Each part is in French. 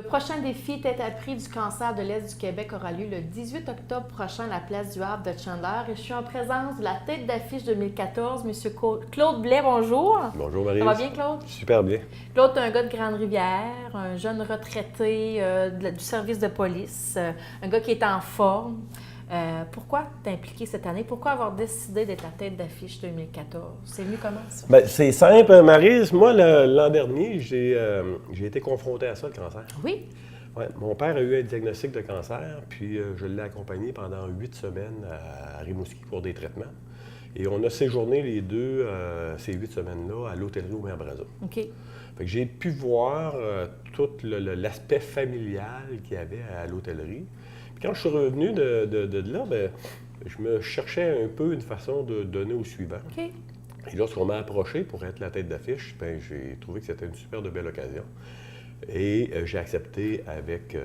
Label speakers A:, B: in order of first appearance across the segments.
A: prochain défi tête à prix du cancer de l'Est du Québec aura lieu le 18 octobre prochain à la place du Havre de Chandler. Et je suis en présence de la tête d'affiche 2014, M. Claude Blais. Bonjour.
B: Bonjour Marie.
A: Ça va bien, Claude?
B: Super bien.
A: Claude, tu es un gars de Grande-Rivière, un jeune retraité du service de police, un gars qui est en forme. Pourquoi t'es impliqué cette année? Pourquoi avoir décidé d'être la tête d'affiche 2014? C'est venu comment, ça?
B: Bien, c'est simple, Maryse. Moi, l'an dernier, j'ai été confronté à ça, le cancer.
A: Oui?
B: Ouais, mon père a eu un diagnostic de cancer, puis je l'ai accompagné pendant 8 semaines à Rimouski pour des traitements. Et on a séjourné les deux, ces 8 semaines-là, à l'hôtellerie au Mer-Brazo.
A: OK.
B: Fait que j'ai pu voir tout l'aspect familial qu'il y avait à l'hôtellerie. Puis quand je suis revenu de là, bien, je me cherchais un peu une façon de donner au suivant.
A: OK.
B: Et lorsqu'on m'a approché pour être la tête d'affiche, bien, j'ai trouvé que c'était une super de belle occasion. Et j'ai accepté avec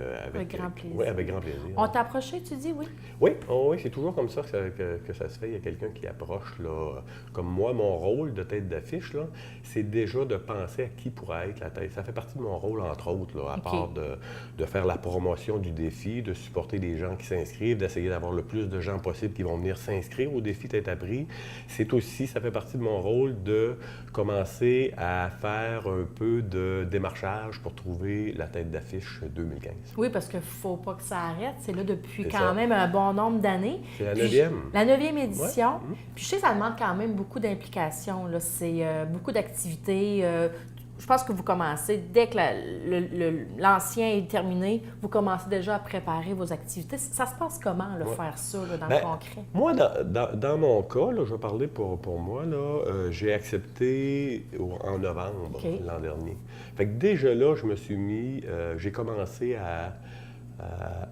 A: grand plaisir.
B: Oui, avec grand plaisir.
A: On t'a approché, tu dis, oui?
B: Oui, oui, c'est toujours comme ça que ça se fait. Il y a quelqu'un qui approche, là. Comme moi, mon rôle de tête d'affiche, là, c'est déjà de penser à qui pourrait être la tête. Ça fait partie de mon rôle, entre autres, là, à part de faire la promotion du défi, de supporter les gens qui s'inscrivent, d'essayer d'avoir le plus de gens possible qui vont venir s'inscrire au défi tête à prix. C'est aussi, ça fait partie de mon rôle de commencer à faire un peu de démarchage pour trouver la tête d'affiche 2015.
A: Oui, parce qu'il ne faut pas que ça arrête. C'est là depuis
B: C'est
A: quand
B: ça.
A: même un bon nombre d'années.
B: C'est la
A: Puis
B: 9e.
A: La 9e édition.
B: Ouais.
A: Puis je sais que ça demande quand même beaucoup d'implication. C'est beaucoup d'activités. Je pense que vous commencez, dès que l'ancien est terminé, vous commencez déjà à préparer vos activités. Ça se passe comment, là, faire ça là, dans le concret?
B: Moi, dans mon cas, là, je vais parler pour moi, j'ai accepté en novembre l'an dernier. Fait que déjà là, je me suis mis, j'ai commencé à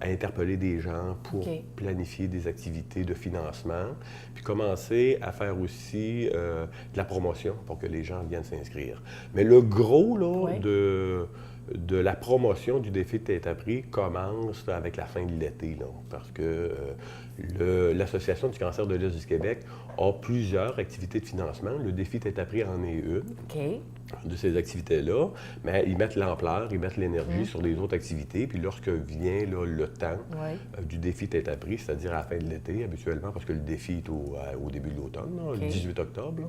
B: interpeller des gens pour planifier des activités de financement, puis commencer à faire aussi de la promotion pour que les gens viennent s'inscrire. Mais le gros là, de la promotion du défi de tête à prix commence avec la fin de l'été, là, parce que l'Association du cancer de l'Est du Québec a plusieurs activités de financement. Le défi tête à prix en est une. De ces activités-là, mais ils mettent l'ampleur, ils mettent l'énergie sur les autres activités, puis lorsque vient là, le temps du défi tête à prix, c'est-à-dire à la fin de l'été, habituellement, parce que le défi est au début de l'automne, le 18 octobre, là.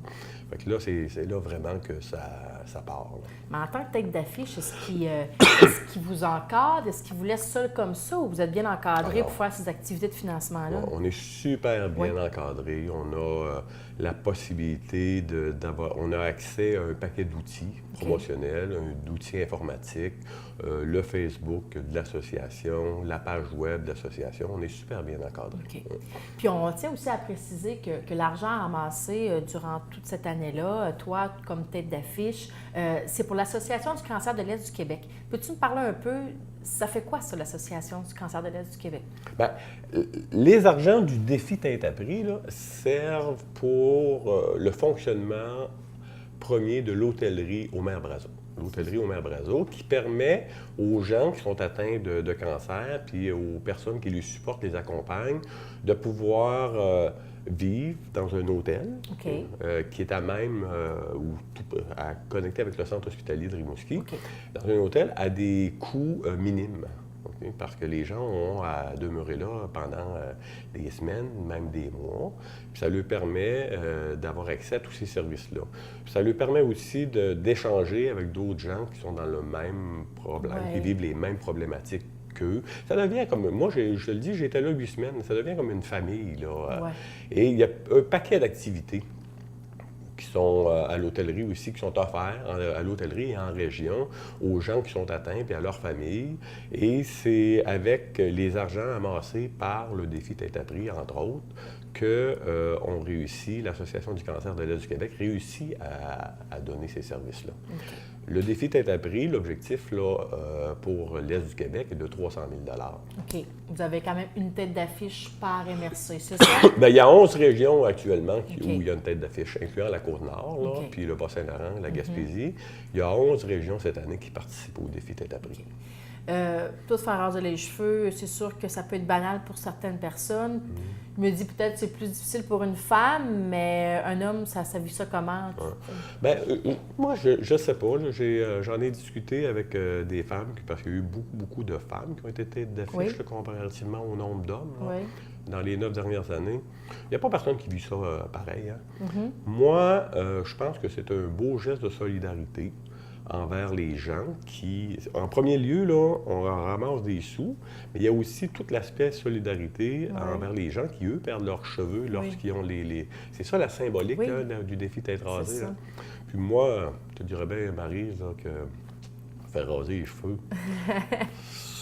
B: Fait que là, c'est là vraiment que ça part. Là.
A: Mais en tant que tête d'affiche, est-ce qu'il vous encadre? Est-ce qu'il vous laisse seul comme ça ou vous êtes bien encadré pour faire ces activités de financement-là?
B: On est super bien encadré. On a la possibilité d'avoir... On a accès à un paquet d'outils promotionnels, d'outils informatiques, le Facebook de l'association, la page web de l'association. On est super bien encadré.
A: Puis on tient aussi à préciser que l'argent amassé durant toute cette année-là, toi, comme tête d'affiche, c'est pour l'Association du cancer de l'Est du Québec. Peux-tu me parler un peu, ça fait quoi ça, l'Association du cancer de l'Est du Québec? Bien,
B: les argents du défi tête à prix là, servent pour le fonctionnement premier de l'hôtellerie au Mer-Brazo. L'hôtellerie au Mer-Brazo qui permet aux gens qui sont atteints de cancer puis aux personnes qui les supportent, les accompagnent, de pouvoir vivre dans un hôtel qui est à même à connecter avec le centre hospitalier de Rimouski, dans un hôtel à des coûts minimes. Parce que les gens ont à demeurer là pendant des semaines, même des mois. Puis ça leur permet d'avoir accès à tous ces services-là. Puis ça leur permet aussi d'échanger avec d'autres gens qui sont dans le même problème, qui vivent les mêmes problématiques qu'eux. Ça devient comme... Moi, je te le dis, j'étais là 8 semaines. Ça devient comme une famille, là. Et il y a un paquet d'activités qui sont à l'hôtellerie aussi, qui sont offerts à l'hôtellerie et en région aux gens qui sont atteints et à leurs familles. Et c'est avec les argents amassés par le défi tête à prix, entre autres, qu'on réussit, l'Association du cancer de l'Est du Québec réussit à donner ces services-là. Le défi tête à prix, l'objectif là, pour l'Est du Québec est de 300 000
A: OK. Vous avez quand même une tête d'affiche par MRC, c'est ça?
B: Bien, il y a 11 régions actuellement où il y a une tête d'affiche, incluant la Côte-Nord, puis le Bas-Saint-Laurent, la Gaspésie. Il y a 11 régions cette année qui participent au défi tête à prix.
A: Tout faire raser les cheveux, c'est sûr que ça peut être banal pour certaines personnes. Je me dis peut-être que c'est plus difficile pour une femme, mais un homme, ça vit ça comment?
B: Bien, moi, je sais pas. Là, j'en ai discuté avec des femmes, parce qu'il y a eu beaucoup de femmes qui ont été têtes d'affiche là, comparativement au nombre d'hommes là, dans les 9 dernières années. Il n'y a pas personne qui vit ça pareil. Hein. Moi, je pense que c'est un beau geste de solidarité envers les gens qui, en premier lieu, là, on ramasse des sous, mais il y a aussi tout l'aspect solidarité envers les gens qui, eux, perdent leurs cheveux lorsqu'ils ont les... C'est ça la symbolique là, du défi tête rasée. Hein. Puis moi, je te dirais bien, Maryse, là, que faire raser les cheveux,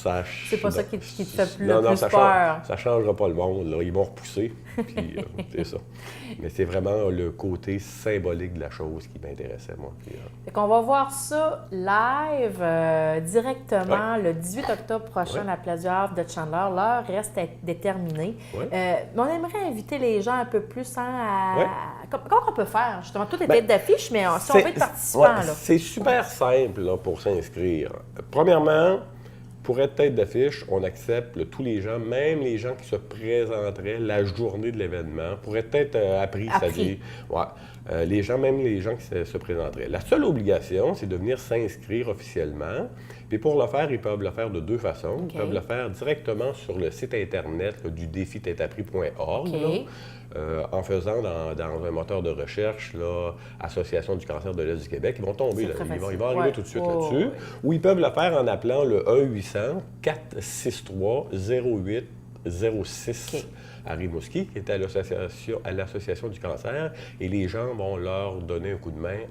A: c'est pas ça qui te fait plus peur.
B: Ça ne changera pas le monde. Là. Ils vont repousser, puis c'est ça. Mais c'est vraiment le côté symbolique de la chose qui m'intéressait, moi. Puis,
A: Fait qu'on va voir ça live directement le 18 octobre prochain à la Place du Havre de Chandler. L'heure reste déterminée. Mais on aimerait inviter les gens un peu plus comment on peut faire, justement? Tout est tête d'affiche, mais si on veut être participant, là.
B: C'est super simple là, pour s'inscrire. Premièrement, pour être tête d'affiche, on accepte tous les gens, même les gens qui se présenteraient la journée de l'événement, pourraient être appris, c'est-à-dire même les gens qui se présenteraient. La seule obligation, c'est de venir s'inscrire officiellement. Puis pour le faire, ils peuvent le faire de deux façons. Ils peuvent le faire directement sur le site Internet du défi-têteappris.org. En faisant dans un moteur de recherche, là, Association du cancer de l'Est du Québec, ils vont tomber, là, ils vont arriver tout de suite là-dessus. Ou ils peuvent le faire en appelant le 1-800-463-0806 à Rimouski, qui est à l'Association du cancer, et les gens vont leur donner un coup de main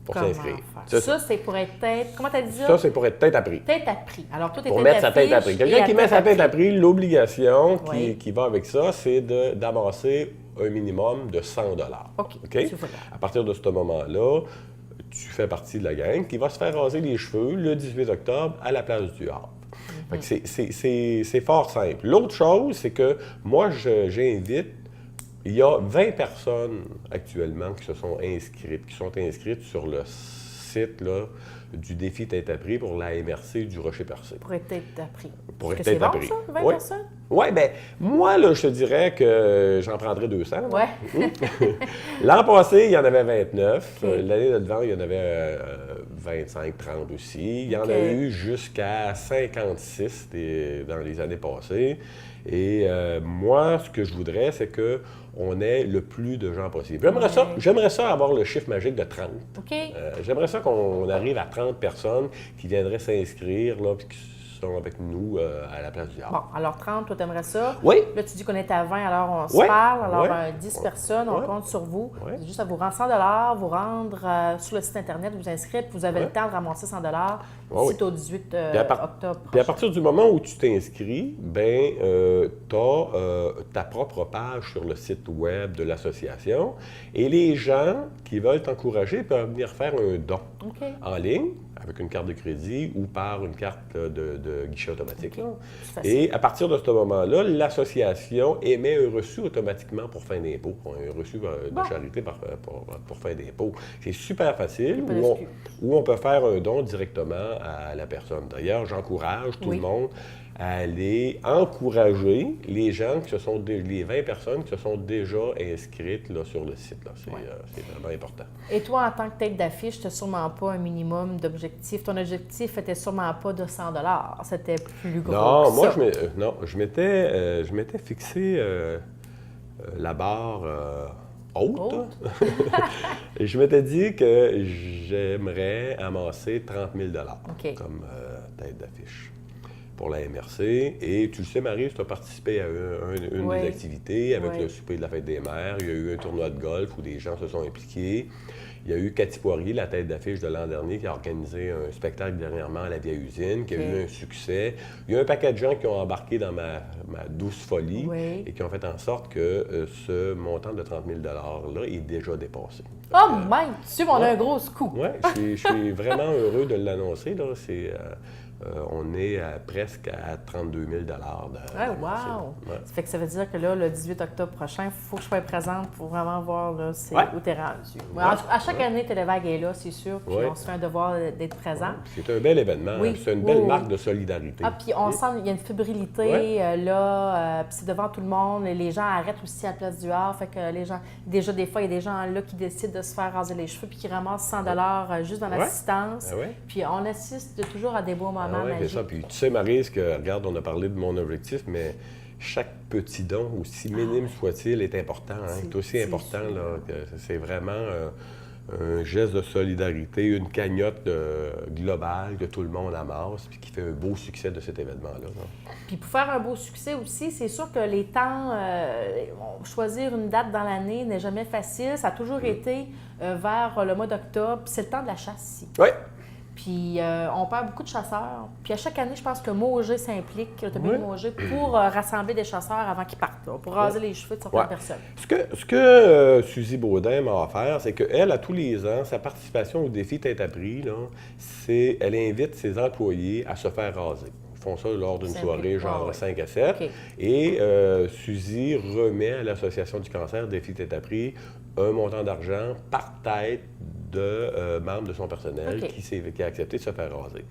B: pour s'inscrire.
A: Ça, c'est pour être tête... Comment tu as dit ça?
B: Ça, c'est pour être tête appris.
A: Tête appris. Alors, tout est
B: pour mettre sa tête appris. Quelqu'un qui met sa tête appris, l'obligation qui va avec ça, c'est d'amasser un minimum de 100 $.
A: OK?
B: À partir de ce moment-là, tu fais partie de la gang qui va se faire raser les cheveux le 18 octobre à la Place du Havre. C'est fort simple. L'autre chose, c'est que moi, j'invite... Il y a 20 personnes actuellement qui sont inscrites sur le site là, du défi tête appris pour la MRC du Rocher-Percé.
A: Pour être tête appris.
B: Pour être tête appris.
A: C'est bon, ça, 20 personnes?
B: Oui, bien, moi, là, je te dirais que j'en prendrais 200. L'an passé, il y en avait 29. L'année de devant, il y en avait 25, 30 aussi. Il y en a eu jusqu'à 56 dans les années passées. Et moi, ce que je voudrais, c'est qu'on ait le plus de gens possible. J'aimerais ça avoir le chiffre magique de 30. J'aimerais ça qu'on arrive à 30 personnes qui viendraient s'inscrire, là, puis qui sont avec nous à la Place du Havre.
A: Bon, alors 30, toi, t'aimerais ça?
B: Oui.
A: Là, tu dis qu'on est à 20, alors on se parle. Alors, 10 personnes, on compte sur vous. C'est juste à vous rendre 100 $, vous rendre sur le site Internet, vous inscrire, puis vous avez le temps de ramasser 100 $ d'ici au 18 octobre.
B: Puis à partir du moment où tu t'inscris, ben, tu as ta propre page sur le site web de l'association. Et les gens qui veulent t'encourager peuvent venir faire un don en ligne, avec une carte de crédit ou par une carte de guichet automatique. Là. Et à partir de ce moment-là, l'association émet un reçu automatiquement pour fin d'impôt, un reçu de charité pour fin d'impôt. C'est super facile, où on peut faire un don directement à la personne. D'ailleurs, j'encourage tout le monde à aller encourager les gens les 20 personnes qui se sont déjà inscrites là, sur le site. C'est vraiment important.
A: Et toi, en tant que tête d'affiche, tu n'as sûrement pas un minimum d'objectifs. Ton objectif n'était sûrement pas de 100 $. C'était plus gros
B: non,
A: que
B: moi,
A: ça.
B: je m'étais fixé la barre haute. Et je m'étais dit que j'aimerais amasser 30 000 $ comme tête d'affiche pour la MRC. Et tu le sais, Marie, tu as participé à une des activités avec le souper de la fête des mères. Il y a eu un tournoi de golf où des gens se sont impliqués. Il y a eu Cathy Poirier, la tête d'affiche de l'an dernier, qui a organisé un spectacle dernièrement à la Vieille Usine, qui a eu un succès. Il y a un paquet de gens qui ont embarqué dans ma douce folie et qui ont fait en sorte que ce montant de 30 000 $-là est déjà dépassé.
A: Oh, my Dieu, on a un gros coup!
B: Oui, je suis vraiment heureux de l'annoncer. on est presque à 32 000 de
A: wow!
B: Ouais.
A: Ça fait que ça veut dire que là, le 18 octobre prochain, il faut que je sois présente pour vraiment voir là, où tu es rendu. Ouais, à chaque année, Télévague est là, c'est sûr, puis on se fait un devoir d'être présent.
B: Ouais. C'est un bel événement, c'est une belle marque de solidarité.
A: Ah, puis on sent qu'il y a une fébrilité là, puis c'est devant tout le monde. Les gens arrêtent aussi à la place du Havre, fait que les gens, déjà des fois, il y a des gens là qui décident de se faire raser les cheveux puis qui ramassent 100 $ juste dans l'assistance. Puis on assiste toujours à des beaux moments.
B: C'est ça. Puis tu sais, Maryse, que regarde, on a parlé de mon objectif, mais chaque petit don, aussi minime soit-il, est important. C'est aussi important. Là, que c'est vraiment un geste de solidarité, une cagnotte globale que tout le monde amasse, puis qui fait un beau succès de cet événement-là.
A: Puis pour faire un beau succès aussi, c'est sûr que les temps, choisir une date dans l'année n'est jamais facile. Ça a toujours été vers le mois d'octobre. C'est le temps de la chasse ici.
B: Oui.
A: Puis on perd beaucoup de chasseurs. Puis à chaque année, je pense que Maugé s'implique, l'automobile Maugé, pour rassembler des chasseurs avant qu'ils partent, là, pour raser les cheveux de certaines personnes.
B: Ce que Suzy Baudin m'a offert, c'est qu'elle, à tous les ans, sa participation au défi Tête à prix, c'est elle invite ses employés à se faire raser. Ils font ça lors d'une soirée, genre 5 à 7. Okay. Et Suzy remet à l'Association du cancer Défi Tête à prix un montant d'argent par tête de membres de son personnel qui a accepté de se faire raser.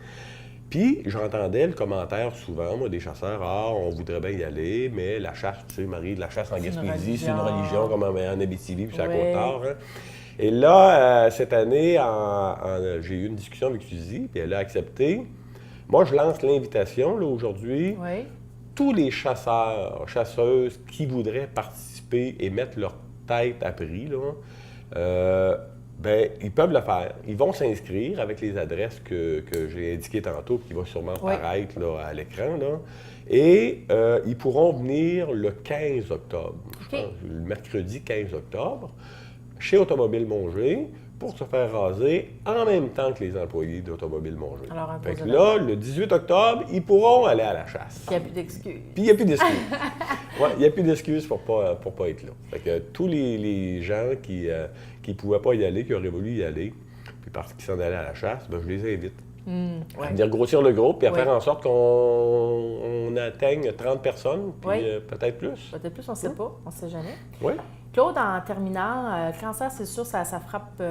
B: Puis, j'entendais le commentaire souvent, moi, des chasseurs, « Ah, on voudrait bien y aller, mais la chasse, tu sais, Marie, la chasse en Gaspésie, c'est une religion comme en Abitibi, puis c'est à Côte-Nord. Hein? » Et là, cette année, j'ai eu une discussion avec Suzy, puis elle a accepté. Moi, je lance l'invitation, là, aujourd'hui.
A: Oui.
B: Tous les chasseurs, chasseuses qui voudraient participer et mettre leur tête à prix, là, ils peuvent le faire. Ils vont s'inscrire avec les adresses que j'ai indiquées tantôt, qui vont sûrement apparaître là, à l'écran. Là. Et ils pourront venir le 15 octobre, je pense, le mercredi 15 octobre, chez Automobile Maugé, pour se faire raser en même temps que les employés d'Automobile Maugé. Fait que là, le 18 octobre, ils pourront aller à la chasse.
A: Il n'y a plus d'excuses.
B: Puis il n'y a plus d'excuses. Il n'y a plus d'excuses pour pas être là. Fait que tous les gens qui ne pouvaient pas y aller, qui auraient voulu y aller, puis parce qu'ils s'en allaient à la chasse, je les invite. À venir grossir le groupe, puis à faire en sorte qu'on atteigne 30 personnes, puis peut-être plus.
A: Peut-être plus, on ne sait pas, on ne sait jamais.
B: Oui.
A: Claude, en terminant, le cancer, c'est sûr, ça frappe.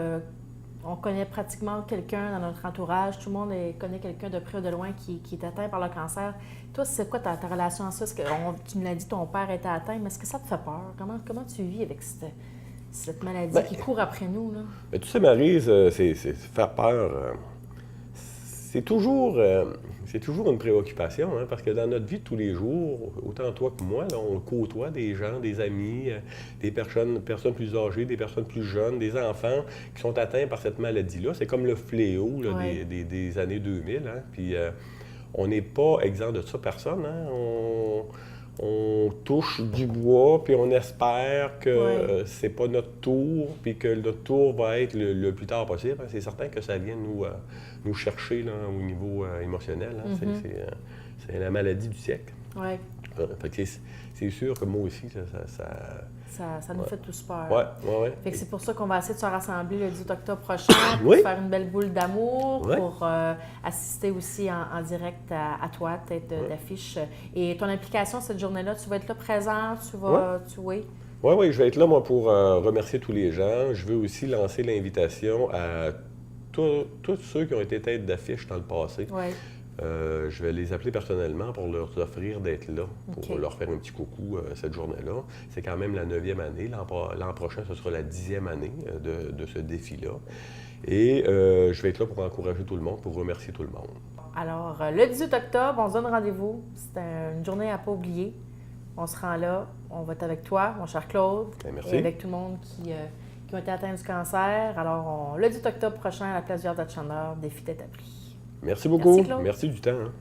A: On connaît pratiquement quelqu'un dans notre entourage. Tout le monde connaît quelqu'un de près ou de loin qui est atteint par le cancer. Toi, c'est quoi ta relation à ça? Tu me l'as dit, ton père était atteint, mais est-ce que ça te fait peur? Comment tu vis avec cette maladie qui court après nous? Là?
B: Bien, tu sais, Maryse, c'est faire peur. C'est toujours une préoccupation, hein, parce que dans notre vie de tous les jours, autant toi que moi, là, on côtoie des gens, des amis, des personnes plus âgées, des personnes plus jeunes, des enfants qui sont atteints par cette maladie-là. C'est comme le fléau là, des années 2000. Hein, puis on n'est pas exempt de ça, personne. Hein, on touche du bois, puis on espère que c'est pas notre tour, puis que notre tour va être le plus tard possible. C'est certain que ça vient nous chercher là, au niveau émotionnel. Hein. C'est la maladie du siècle.
A: Ouais.
B: C'est sûr que moi aussi,
A: ça nous fait tous peur.
B: Oui.
A: Fait que c'est pour ça qu'on va essayer de se rassembler le 18 octobre prochain pour faire une belle boule d'amour, pour assister aussi en direct à toi, tête d'affiche. Et ton implication cette journée-là, tu vas être là présent,
B: Oui, je vais être là, moi, pour remercier tous les gens. Je veux aussi lancer l'invitation à tous ceux qui ont été têtes d'affiche dans le passé.
A: Oui.
B: Je vais les appeler personnellement pour leur offrir d'être là, pour leur faire un petit coucou cette journée-là. C'est quand même la 9e année. L'an prochain, ce sera la 10e année de ce défi-là. Et je vais être là pour encourager tout le monde, pour remercier tout le monde.
A: Alors, le 18 octobre, on se donne rendez-vous. C'est une journée à ne pas oublier. On se rend là. On va être avec toi, mon cher Claude.
B: Bien, merci.
A: Et avec tout le monde qui ont été atteints du cancer. Alors, le 18 octobre prochain, à la place du Havre d'Atchandler, défi Tête à prix.
B: Merci beaucoup.
A: Merci,
B: merci du temps. Hein.